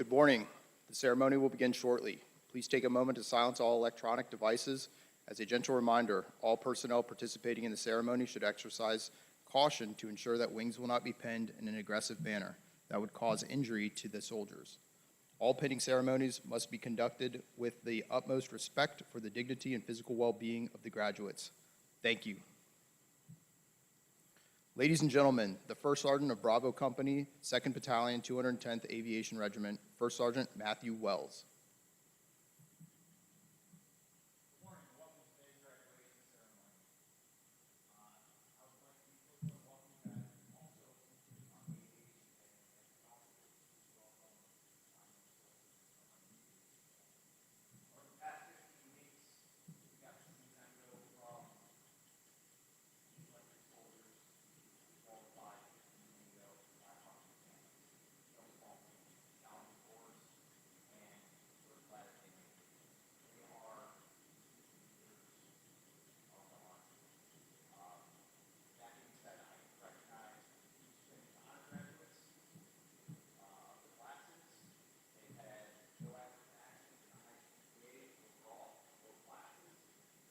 Good morning. The ceremony will begin shortly. Please take a moment to silence all electronic devices. As a gentle reminder, all personnel participating in the ceremony should exercise caution to ensure that wings will not be pinned in an aggressive manner that would cause injury to the soldiers. All pinning ceremonies must be conducted with the utmost respect for the dignity and physical well-being of the graduates. Thank you. Ladies and gentlemen, the First Sergeant of Bravo Company, 2nd Battalion, 210th Aviation Regiment, First Sergeant Matthew Wells. Good morning and welcome to today's graduation ceremony. I would like to be quick on welcoming back also into the Army Aviation and also welcome over the past 15 weeks, we got to see them go from electric soldiers qualified 15 years ago to Black Hawk mechanics. So small, challenging course, and we're glad that they made it. They are leaders of the Army. That being said, I recognize each finished honor graduates of the classes. They've had no active actions in the high school PA overall, both classes.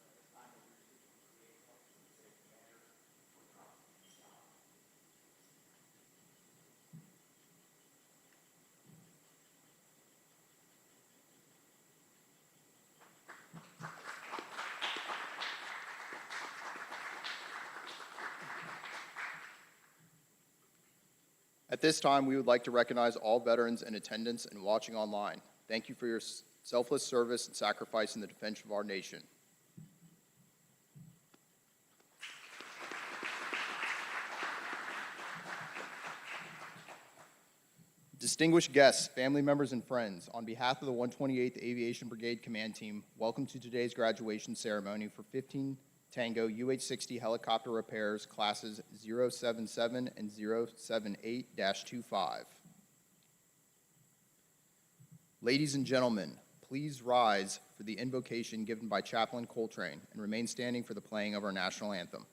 But this time of leadership for PA functions and safety matters for their outstanding job. At this time, we would like to recognize all veterans in attendance and watching online. Thank you for your selfless service and sacrifice in the defense of our nation. Distinguished guests, family members, and friends, on behalf of the 128th Aviation Brigade Command Team, welcome to today's graduation ceremony for 15 Tango UH-60 helicopter repairs classes 077 and 078-25. Ladies and gentlemen, please rise for the invocation given by Chaplain Coltrane and remain standing for the playing of our national anthem.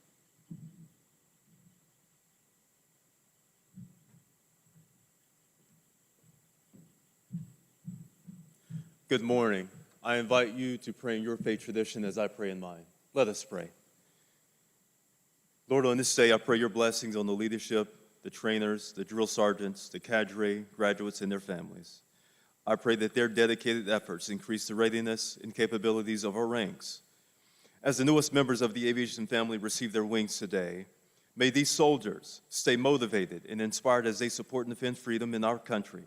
Good morning. I invite you to pray in your faith tradition as I pray in mine. Let us pray. Lord, on this day, I pray your blessings on the leadership, the trainers, the drill sergeants, the cadre, graduates, and their families. I pray that their dedicated efforts increase the readiness and capabilities of our ranks. As the newest members of the aviation family receive their wings today, may these soldiers stay motivated and inspired as they support and defend freedom in our country.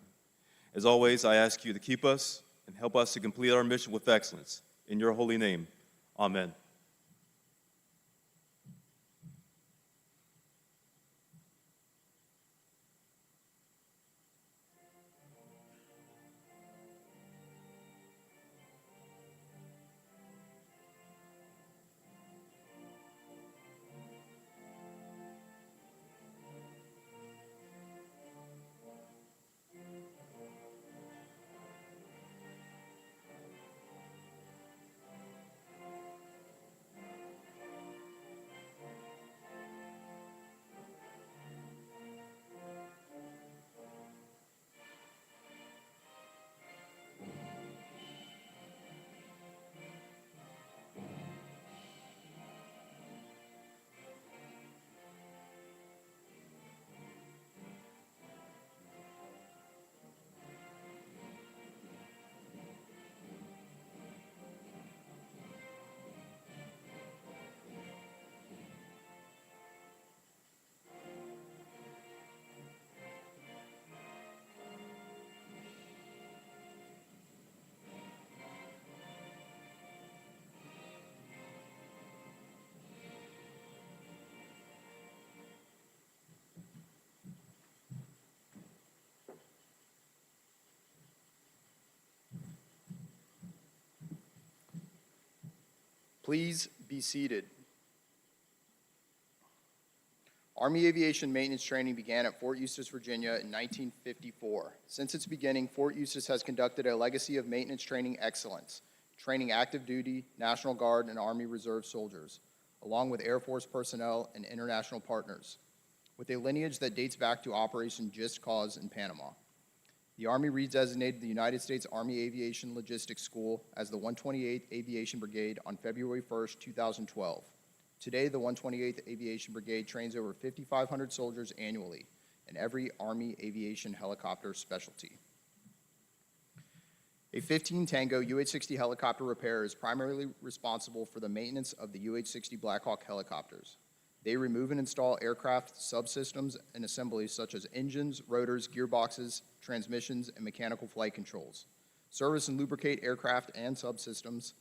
As always, I ask you to keep us and help us to complete our mission with excellence. In your holy name, amen. Please be seated. Army aviation maintenance training began at Fort Eustis, Virginia in 1954. Since its beginning, Fort Eustis has conducted a legacy of maintenance training excellence, training active duty, National Guard, and Army Reserve soldiers, along with Air Force personnel and international partners, with a lineage that dates back to Operation Just Cause in Panama. The Army redesignated the United States Army Aviation Logistics School as the 128th Aviation Brigade on February 1st, 2012. Today, the 128th Aviation Brigade trains over 5,500 soldiers annually in every Army aviation helicopter specialty. A 15 Tango UH-60 helicopter repair is primarily responsible for the maintenance of the UH-60 Black Hawk helicopters. They remove and install aircraft subsystems and assemblies such as engines, rotors, gearboxes, transmissions, and mechanical flight controls. Service and lubricate aircraft and subsystems,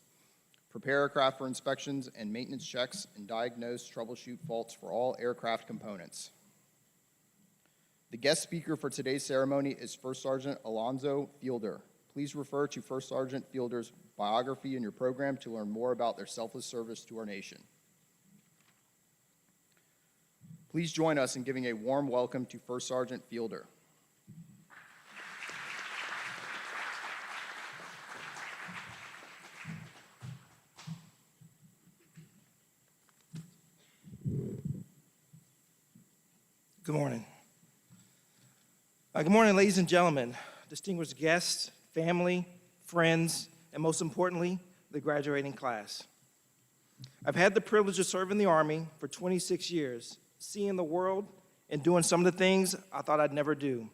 prepare aircraft for inspections and maintenance checks, and diagnose, troubleshoot faults for all aircraft components. The guest speaker for today's ceremony is First Sergeant Alonzo Fielder. Please refer to First Sergeant Fielder's biography in your program to learn more about their selfless service to our nation. Please join us in giving a warm welcome to First Sergeant Fielder. Good morning. Good morning, ladies and gentlemen, distinguished guests, family, friends, and most importantly, the graduating class. I've had the privilege of serving the Army for 26 years, seeing the world and doing some of the things I thought I'd never do.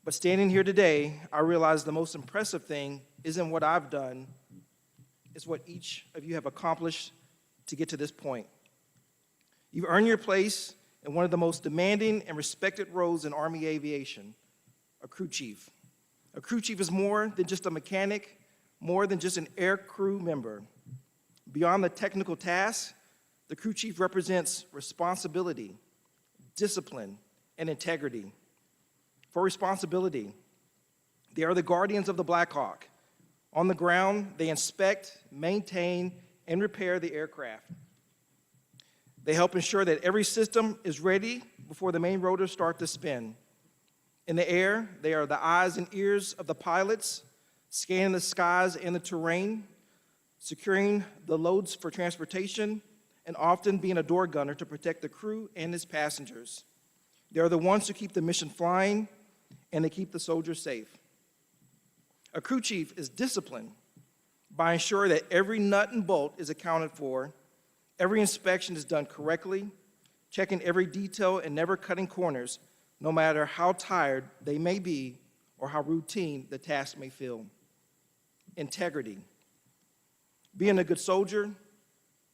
But standing here today, I realize the most impressive thing isn't what I've done, it's what each of you have accomplished to get to this point. You've earned your place in one of the most demanding and respected roles in Army aviation, a crew chief. A crew chief is more than just a mechanic, more than just an air crew member. Beyond the technical tasks, the crew chief represents responsibility, discipline, and integrity. For responsibility, they are the guardians of the Black Hawk. On the ground, they inspect, maintain, and repair the aircraft. They help ensure that every system is ready before the main rotors start to spin. In the air, they are the eyes and ears of the pilots, scanning the skies and the terrain, securing the loads for transportation, and often being a door gunner to protect the crew and its passengers. They are the ones who keep the mission flying, and they keep the soldiers safe. A crew chief is disciplined by ensuring that every nut and bolt is accounted for, every inspection is done correctly, checking every detail and never cutting corners, no matter how tired they may be or how routine the task may feel. Integrity. Being a good soldier,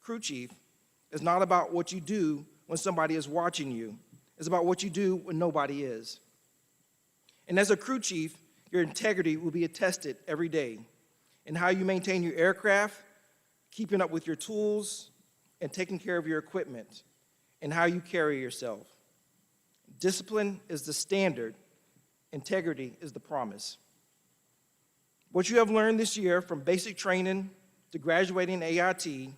crew chief, is not about what you do when somebody is watching you. It's about what you do when nobody is. And as a crew chief, your integrity will be attested every day in how you maintain your aircraft, keeping up with your tools, and taking care of your equipment, and how you carry yourself. Discipline is the standard. Integrity is the promise. What you have learned this year from basic training to graduating AIT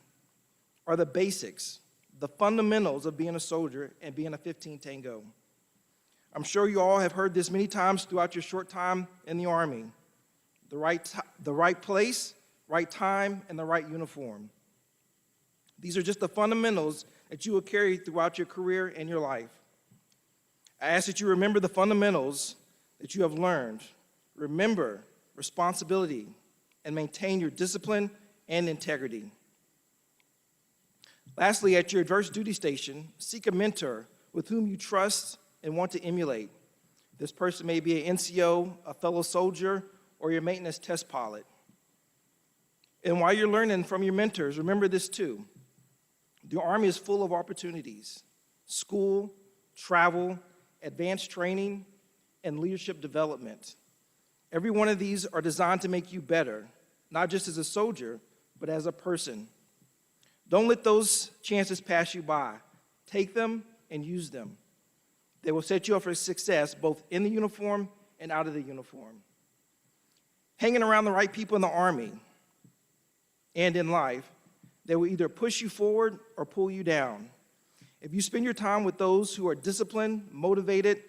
are the basics, the fundamentals of being a soldier and being a 15 Tango. I'm sure you all have heard this many times throughout your short time in the Army. The right place, right time, and the right uniform. These are just the fundamentals that you will carry throughout your career and your life. I ask that you remember the fundamentals that you have learned. Remember responsibility and maintain your discipline and integrity. Lastly, at your adverse duty station, seek a mentor with whom you trust and want to emulate. This person may be an NCO, a fellow soldier, or your maintenance test pilot. And while you're learning from your mentors, remember this too. The Army is full of opportunities: school, travel, advanced training, and leadership development. Every one of these are designed to make you better, not just as a soldier, but as a person. Don't let those chances pass you by. Take them and use them. They will set you up for success both in the uniform and out of the uniform. Hanging around the right people in the Army and in life, they will either push you forward or pull you down. If you spend your time with those who are disciplined, motivated,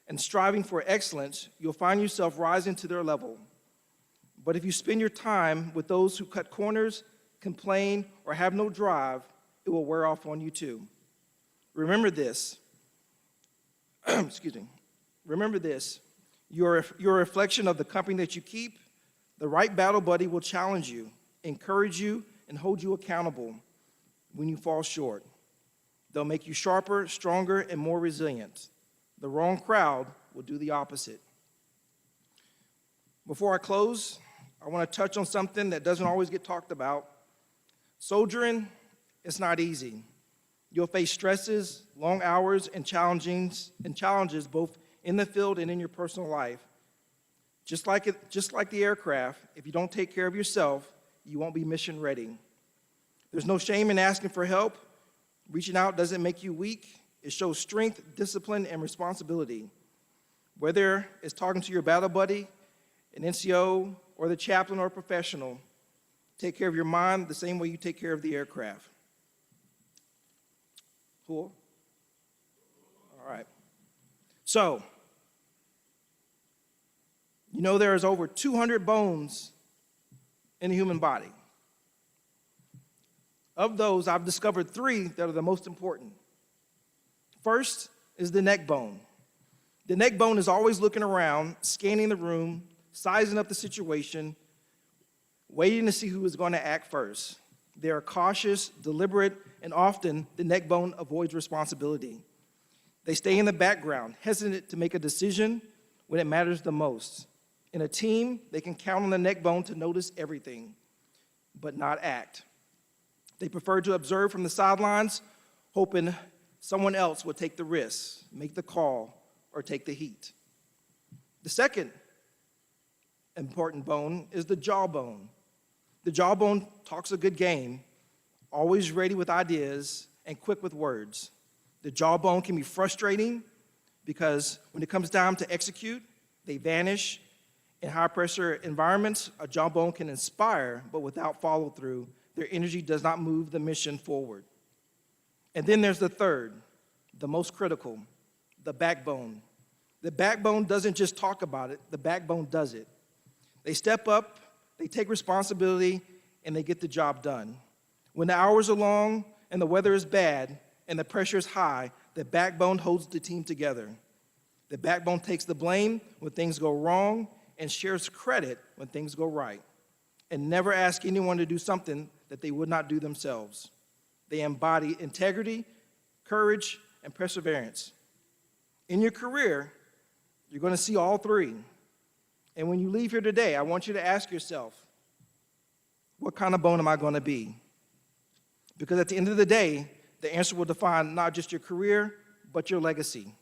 and striving for excellence, you'll find yourself rising to their level. But if you spend your time with those who cut corners, complain, or have no drive, it will wear off on you too. Remember this. Remember this. You're a reflection of the company that you keep. The right battle buddy will challenge you, encourage you, and hold you accountable when you fall short. They'll make you sharper, stronger, and more resilient. The wrong crowd will do the opposite. Before I close, I want to touch on something that doesn't always get talked about. Soldiering, it's not easy. You'll face stresses, long hours, and challenges both in the field and in your personal life. Just like the aircraft, if you don't take care of yourself, you won't be mission ready. There's no shame in asking for help. Reaching out doesn't make you weak. It shows strength, discipline, and responsibility. Whether it's talking to your battle buddy, an NCO, or the chaplain or a professional, take care of your mind the same way you take care of the aircraft. Cool? All right. So, you know there is over 200 bones in the human body. Of those, I've discovered 3 that are the most important. First is the neck bone. The neck bone is always looking around, scanning the room, sizing up the situation, waiting to see who is going to act first. They are cautious, deliberate, and often the neck bone avoids responsibility. They stay in the background, hesitant to make a decision when it matters the most. In a team, they can count on the neck bone to notice everything, but not act. They prefer to observe from the sidelines, hoping someone else will take the risk, make the call, or take the heat. The second important bone is the jawbone. The jawbone talks a good game, always ready with ideas and quick with words. The jawbone can be frustrating because when it comes time to execute, they vanish. In high-pressure environments, a jawbone can inspire, but without follow-through, their energy does not move the mission forward. And then there's the third, the most critical, the backbone. The backbone doesn't just talk about it, the backbone does it. They step up, they take responsibility, and they get the job done. When the hours are long and the weather is bad and the pressure is high, the backbone holds the team together. The backbone takes the blame when things go wrong and shares credit when things go right, and never asks anyone to do something that they would not do themselves. They embody integrity, courage, and perseverance. In your career, you're going to see all 3. And when you leave here today, I want you to ask yourself, what kind of bone am I going to be? Because at the end of the day, the answer will define not just your career, but your legacy.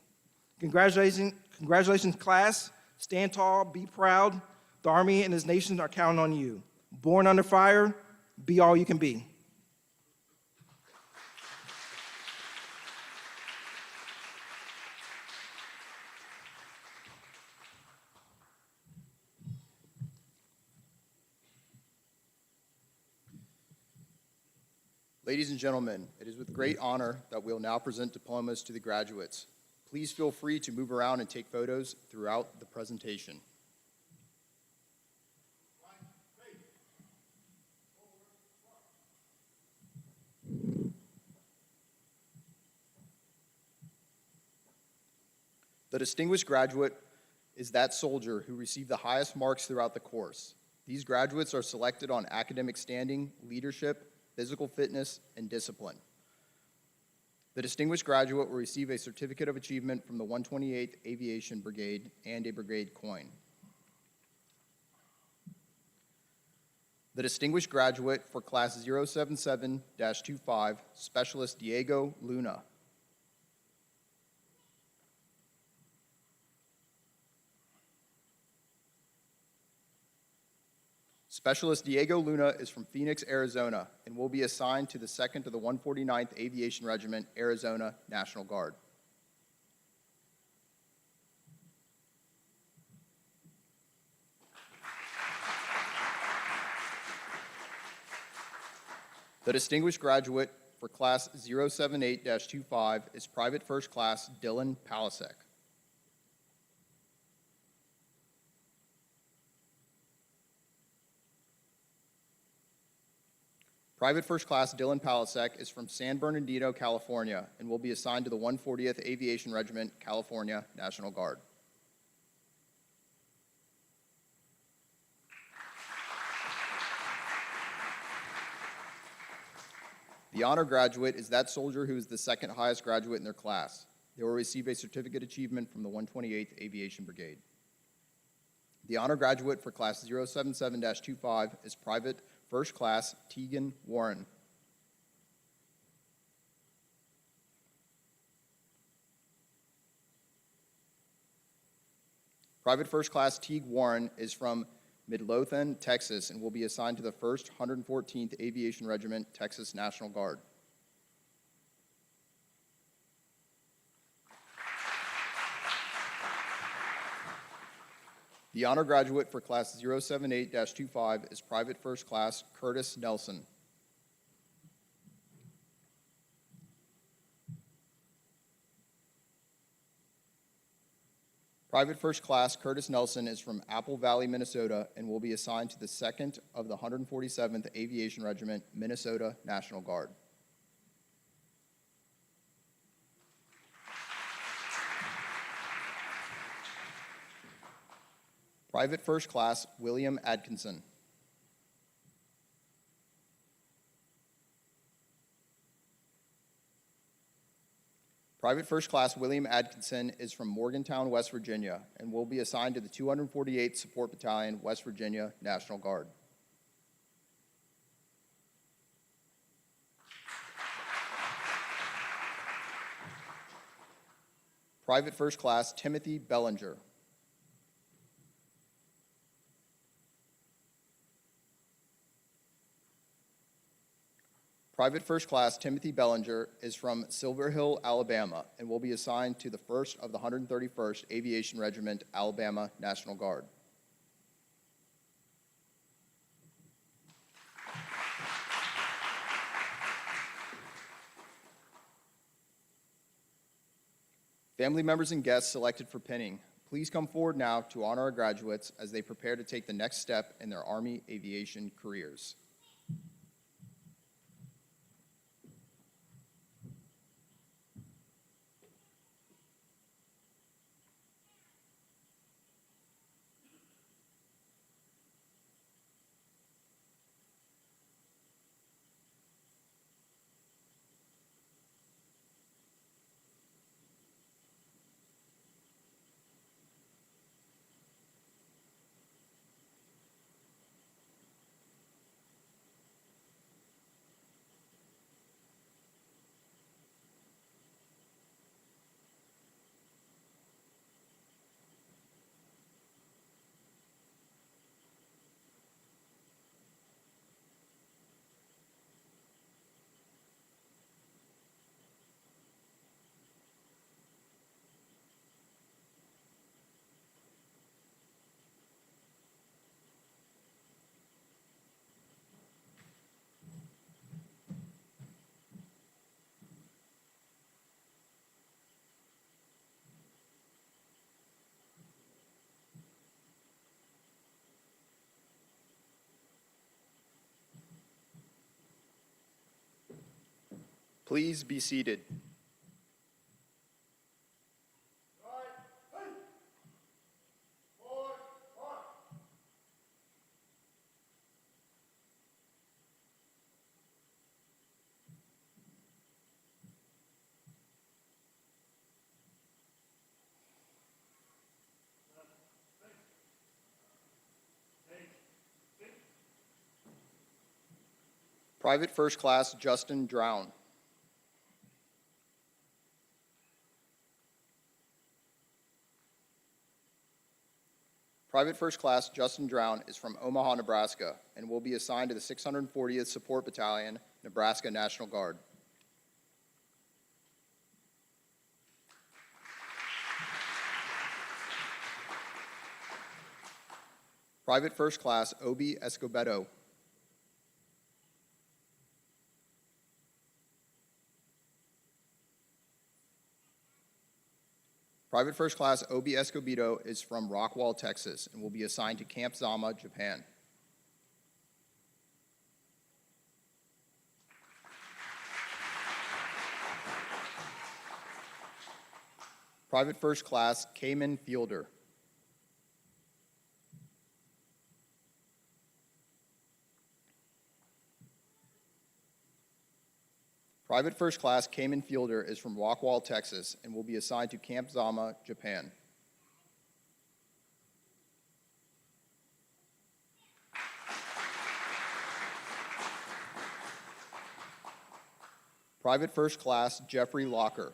Congratulations, class. Stand tall, be proud. The Army and its nation are counting on you. Born under fire, be all you can be. Ladies and gentlemen, it is with great honor that we'll now present diplomas to the graduates. Please feel free to move around and take photos throughout the presentation. The distinguished graduate is that soldier who received the highest marks throughout the course. These graduates are selected on academic standing, leadership, physical fitness, and discipline. The distinguished graduate will receive a certificate of achievement from the 128th Aviation Brigade and a brigade coin. The distinguished graduate for Class 077-25, Specialist Diego Luna. Specialist Diego Luna is from Phoenix, Arizona, and will be assigned to the 2nd to the 149th Aviation Regiment, Arizona National Guard. The distinguished graduate for Class 078-25 is Private First Class Dylan Palasek. Private First Class Dylan Palasek is from San Bernardino, California, and will be assigned to the 140th Aviation Regiment, California National Guard. The honor graduate is that soldier who is the second highest graduate in their class. They will receive a certificate achievement from the 128th Aviation Brigade. The honor graduate for Class 077-25 is Private First Class Tegan Warren. Private First Class Teague Warren is from Midlothian, Texas, and will be assigned to the 1st 114th Aviation Regiment, Texas National Guard. The honor graduate for Class 078-25 is Private First Class Curtis Nelson. Private First Class Curtis Nelson is from Apple Valley, Minnesota, and will be assigned to the 2nd of the 147th Aviation Regiment, Minnesota National Guard. Private First Class William Atkinson. Private First Class William Atkinson is from Morgantown, West Virginia, and will be assigned to the 248th Support Battalion, West Virginia National Guard. Private First Class Timothy Bellinger. Private First Class Timothy Bellinger is from Silver Hill, Alabama, and will be assigned to the 1st of the 131st Aviation Regiment, Alabama National Guard. Family members and guests selected for pinning, please come forward now to honor our graduates as they prepare to take the next step in their Army aviation careers. Please be seated. Private First Class Justin Drown. Private First Class Justin Drown is from Omaha, Nebraska, and will be assigned to the 640th Support Battalion, Nebraska National Guard. Private First Class Obi Escobedo. Private First Class Obi Escobedo is from Rockwall, Texas, and will be assigned to Camp Zama, Japan. Private First Class Cayman Fielder. Private First Class Cayman Fielder is from Rockwall, Texas, and will be assigned to Camp Zama, Japan. Private First Class Jeffrey Locker.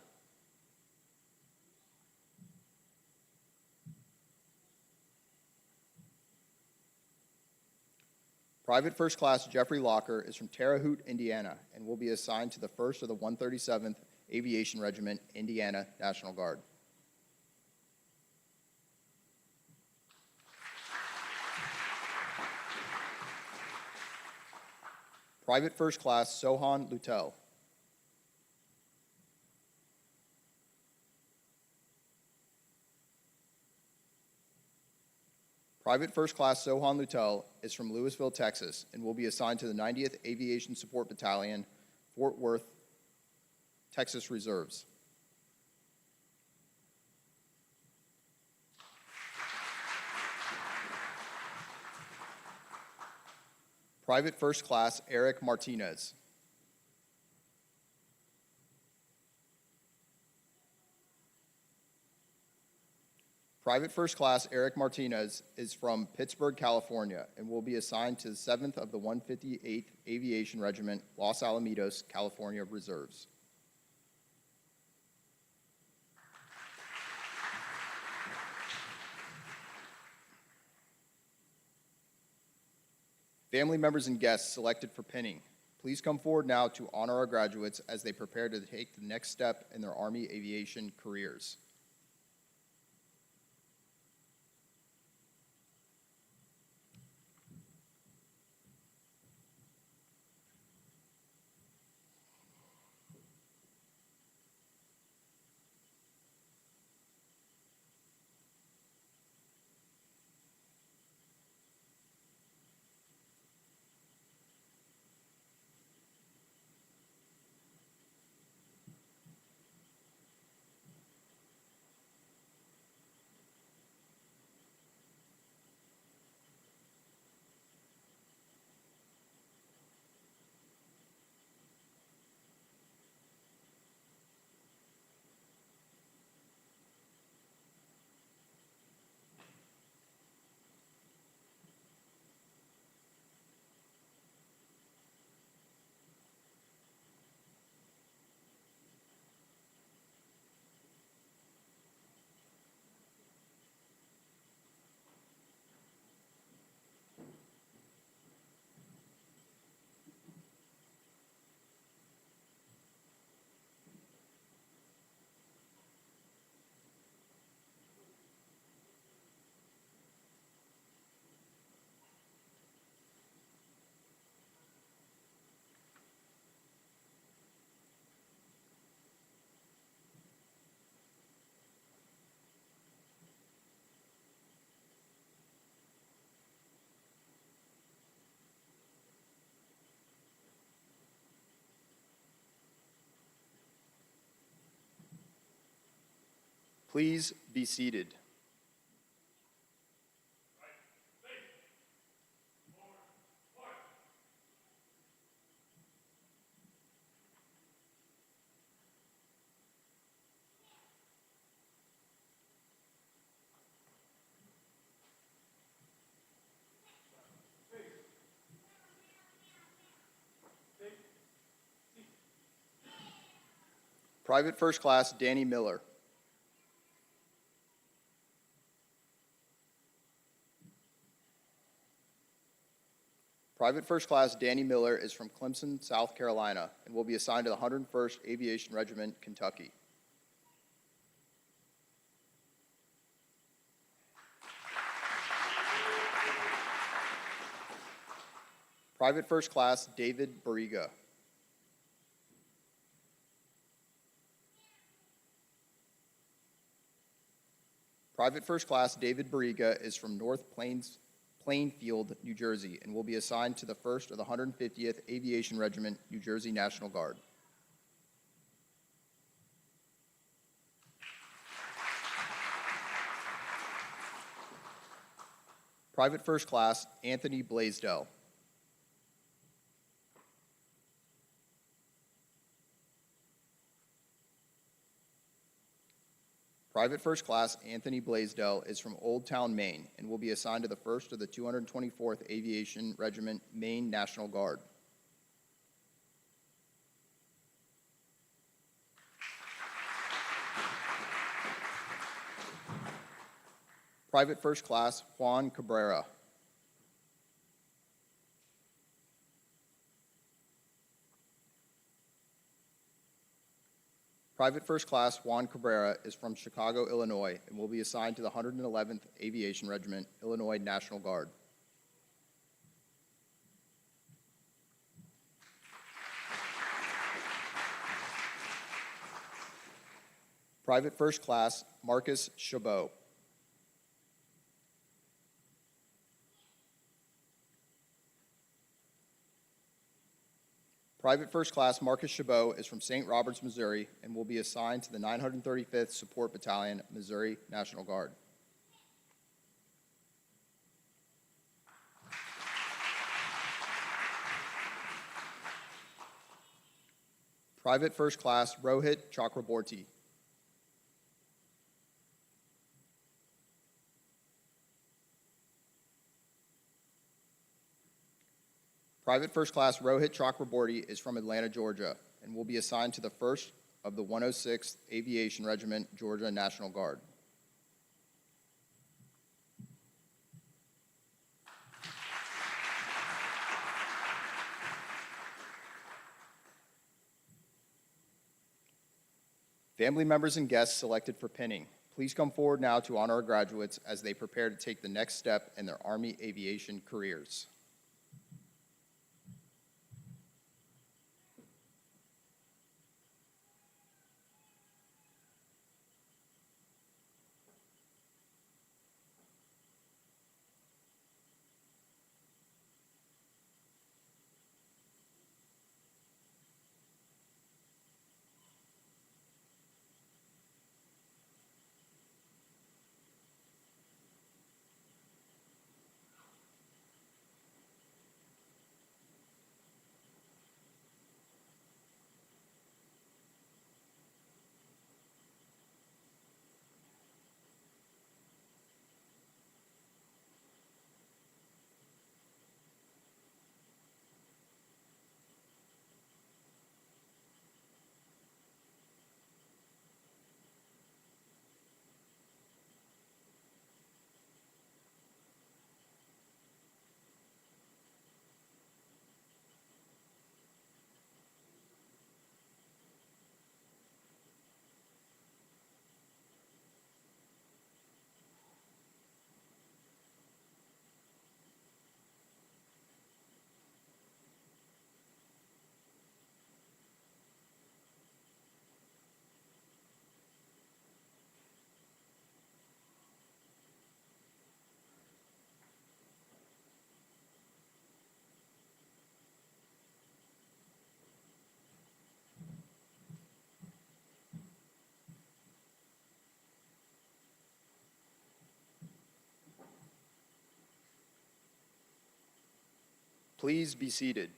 Private First Class Jeffrey Locker is from Terre Haute, Indiana, and will be assigned to the 1st of the 137th Aviation Regiment, Indiana National Guard. Private First Class Sohan Lutel. Private First Class Sohan Lutel is from Louisville, Texas, and will be assigned to the 90th Aviation Support Battalion, Fort Worth, Texas Reserves. Private First Class Eric Martinez. Private First Class Eric Martinez is from Pittsburgh, California, and will be assigned to the 7th of the 128th Aviation Regiment, Los Alamitos, California Reserves. Family members and guests selected for pinning, please come forward now to honor our graduates as they prepare to take the next step in their Army aviation careers. Please be seated. Private First Class Danny Miller. Private First Class Danny Miller is from Clemson, South Carolina, and will be assigned to the 101st Aviation Regiment, Kentucky. Private First Class David Barriga. Private First Class David Barriga is from North Plainfield, New Jersey, and will be assigned to the 1st of the 150th Aviation Regiment, New Jersey National Guard. Private First Class Anthony Blaisdell. Private First Class Anthony Blaisdell is from Old Town, Maine, and will be assigned to the 1st of the 224th Aviation Regiment, Maine National Guard. Private First Class Juan Cabrera. Private First Class Juan Cabrera is from Chicago, Illinois, and will be assigned to the 111th Aviation Regiment, Illinois National Guard. Private First Class Marcus Chabot. Private First Class Marcus Chabot is from St. Roberts, Missouri, and will be assigned to the 935th Support Battalion, Missouri National Guard. Private First Class Rohit Chakraborty. Private First Class Rohit Chakraborty is from Atlanta, Georgia, and will be assigned to the 1st of the 106th Aviation Regiment, Georgia National Guard. Family members and guests selected for pinning, please come forward now to honor our graduates as they prepare to take the next step in their Army aviation careers. Please be seated.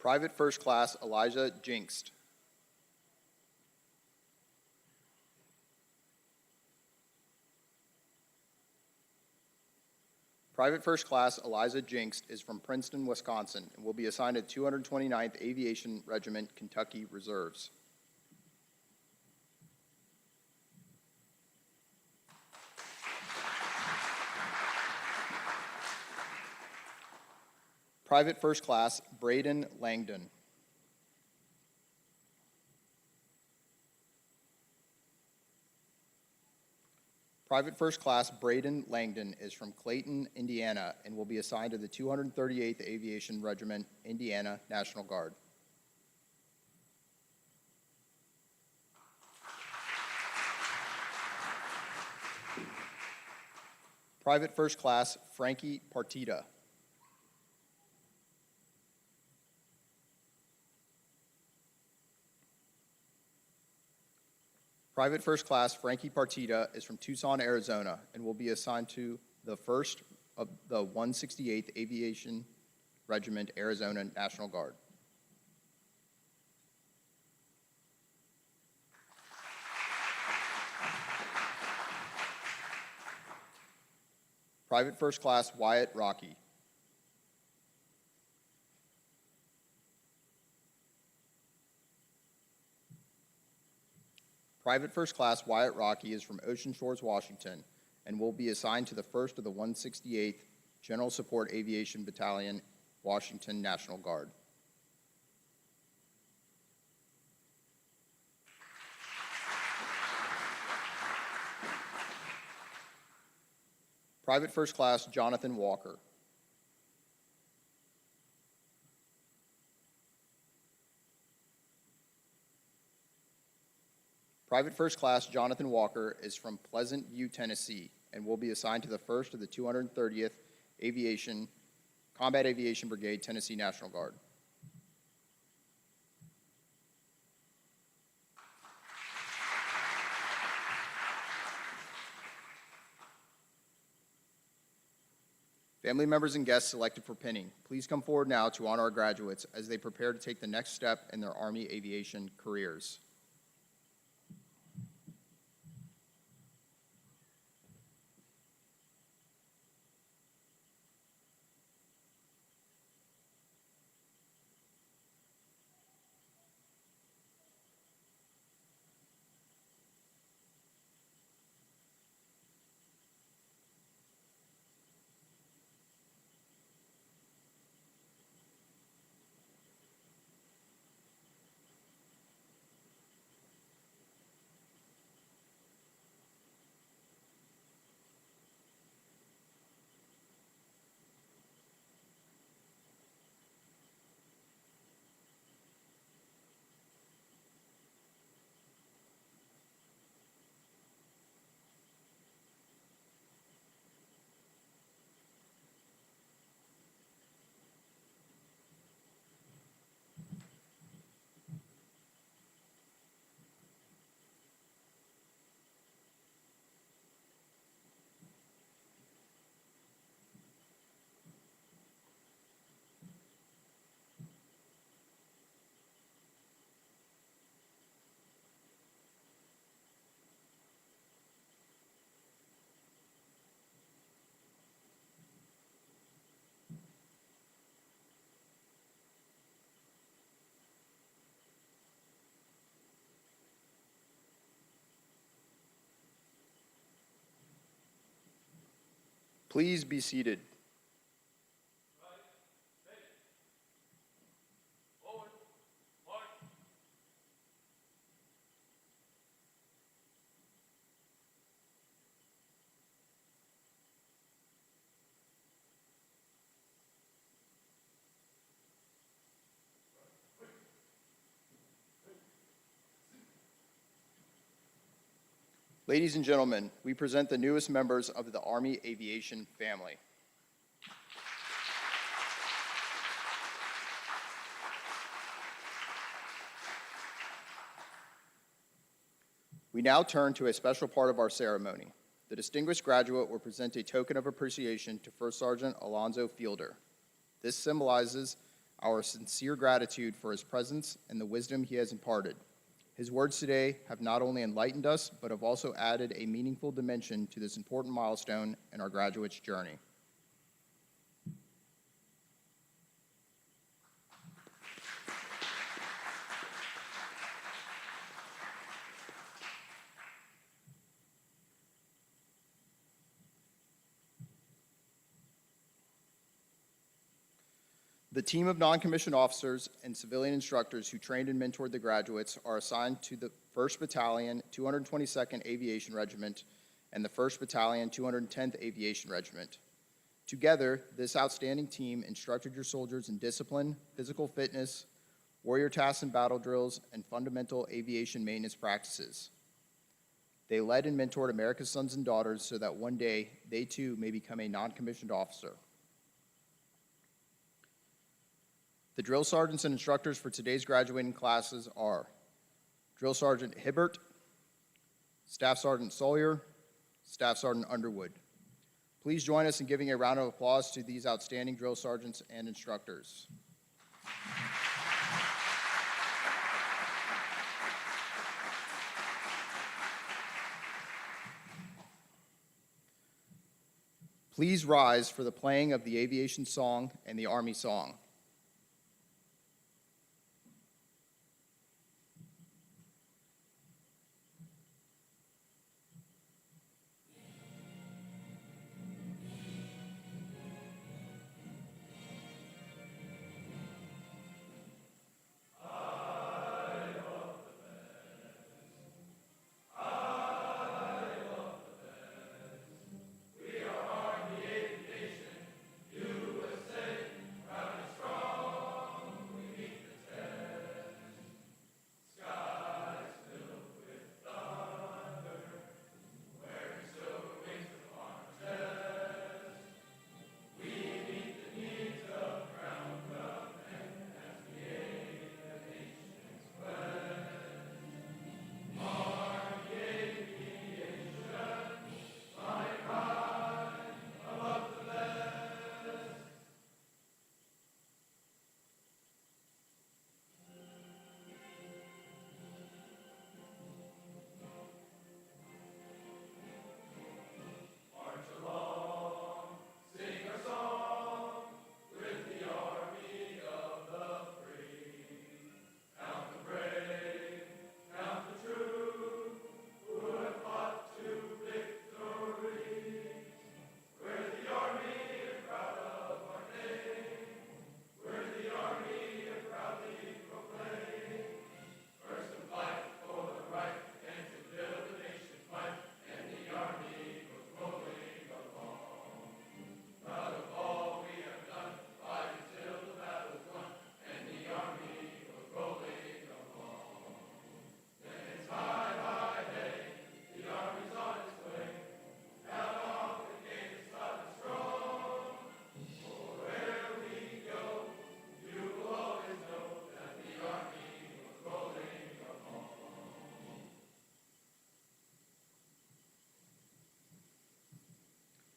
Private First Class Elijah Jinkst. Private First Class Eliza Jinkst is from Princeton, Wisconsin, and will be assigned to 229th Aviation Regiment, Kentucky Reserves. Private First Class Braden Langdon. Private First Class Braden Langdon is from Clayton, Indiana, and will be assigned to the 238th Aviation Regiment, Indiana National Guard. Private First Class Frankie Partita. Private First Class Frankie Partita is from Tucson, Arizona, and will be assigned to the 1st of the 168th Aviation Regiment, Arizona National Guard. Private First Class Wyatt Rocky. Private First Class Wyatt Rocky is from Ocean Shores, Washington, and will be assigned to the 1st of the 168th General Support Aviation Battalion, Washington National Guard. Private First Class Jonathan Walker. Private First Class Jonathan Walker is from Pleasant View, Tennessee, and will be assigned to the 1st of the 230th Combat Aviation Brigade, Tennessee National Guard. Family members and guests selected for pinning, please come forward now to honor our graduates as they prepare to take the next step in their Army aviation careers. Please be seated. Ladies and gentlemen, we present the newest members of the Army Aviation family. We now turn to a special part of our ceremony. The distinguished graduate will present a token of appreciation to First Sergeant Alonzo Fielder. This symbolizes our sincere gratitude for his presence and the wisdom he has imparted. His words today have not only enlightened us, but have also added a meaningful dimension to this important milestone in our graduate's journey. The team of non-commissioned officers and civilian instructors who trained and mentored the graduates are assigned to the 1st Battalion, 222nd Aviation Regiment, and the 1st Battalion, 210th Aviation Regiment. Together, this outstanding team instructed your soldiers in discipline, physical fitness, warrior tasks and battle drills, and fundamental aviation maintenance practices. They led and mentored America's sons and daughters so that one day they too may become a non-commissioned officer. The drill sergeants and instructors for today's graduating classes are Drill Sergeant Hibbert, Staff Sergeant Sawyer, Staff Sergeant Underwood. Please join us in giving a round of applause to these outstanding drill sergeants and instructors. Please rise for the playing of the Aviation song and the Army song.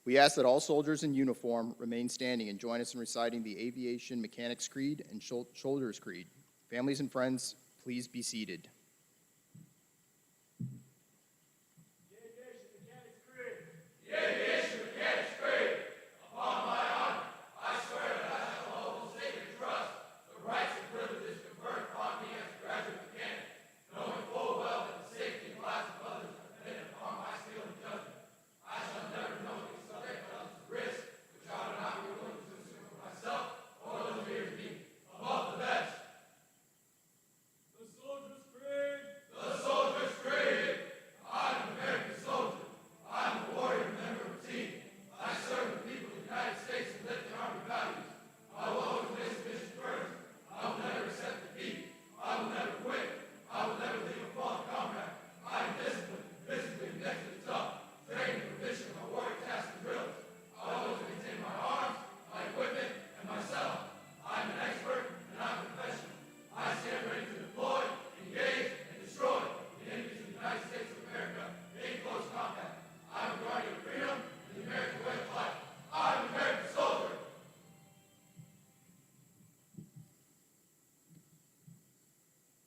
We ask that all soldiers in uniform remain standing and join us in reciting the Aviation Mechanics Creed and Shoulders Creed. Families and friends, please be seated.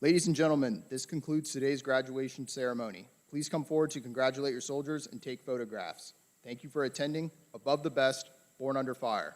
Ladies and gentlemen, this concludes today's graduation ceremony. Please come forward to congratulate your soldiers and take photographs. Thank you for attending. Above the best, born under fire.